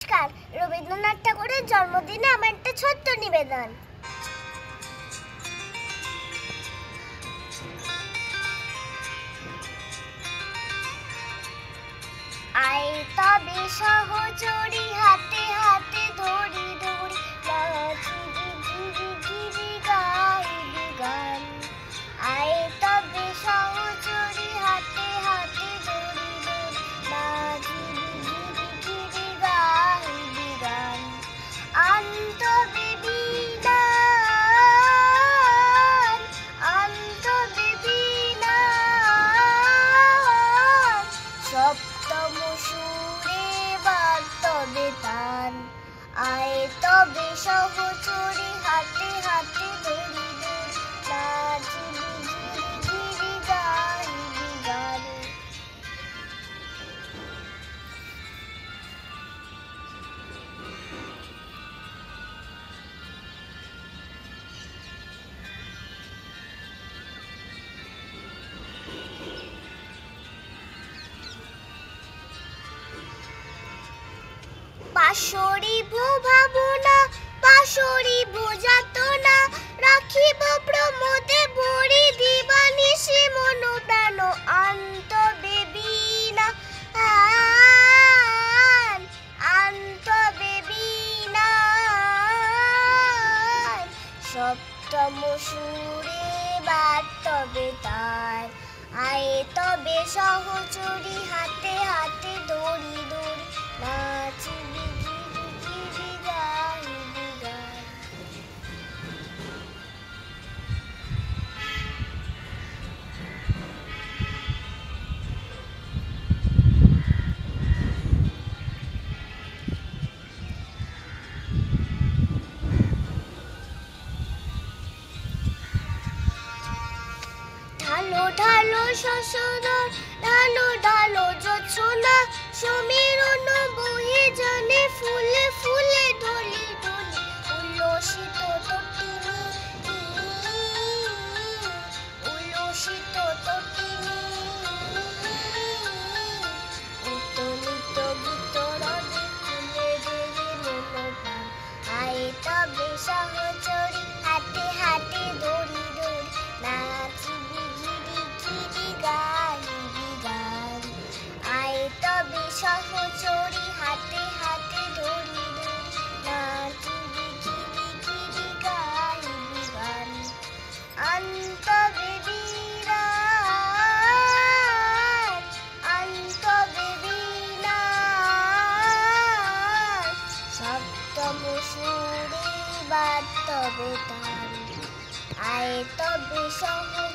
নমস্কার, রবীন্দ্রনাথ ঠাকুরের জন্মদিনে আমার একটা ছোট্ট নিবেদন। আয় তবে সহচরী, হাতে হাতে ধরি ধরি, নাচিবি গিরি গিরি গাইবি গান। আয় তবে সহচরী, হাতে হাতে ধরি ধরি, নাচিবি গিরি গিরি গাইবি গান। আনতবে বীণান, আনতবে বীণান, সপ্তম সুরে বাজবে তান। আয় তবে সহচরী, হাতে হাতে ধরি ধরি, নাচিবি গিরি গিরি গাইবি গান। পাশরিব ভাবনা, পাশরিব যাতনা, রাখিব প্রমোদে ভরি, দিবানিশি মন প্রাণ। আনতবে বীণান, আনতবে বীণান, সপ্তম সুরে বাজবে তান। আয় তবে সহচরী, হাতে হাতে ধরি ধরি, নাচিবি গিরি গিরি গাইবি গান। ঢালো ঢালো শশধর, ঢালো ঢালো জোছনা, সমীরণ বহে জানে, ফুলে ফুলে ঢলি ঢলি, উল্লসিত তটিনী, উল্লসিত তটিনী, উত্তোলিত গীতরণে, ফুলে দেবে মন প্রাণ। আয় তবে সহচরী, হাতে হাতে ধরি ধরি, নাচিবি গিরি গিরি গাইবি গান। আয় তবে সহচরী, হাতে হাতে ধরি ধরি, নাচিবি গিরি গিরি গাইবি গান। আনতবে বীণান, আনতবে বীণান, সপ্তম সুরে বাজবে তান। আয় তবে সহচরী,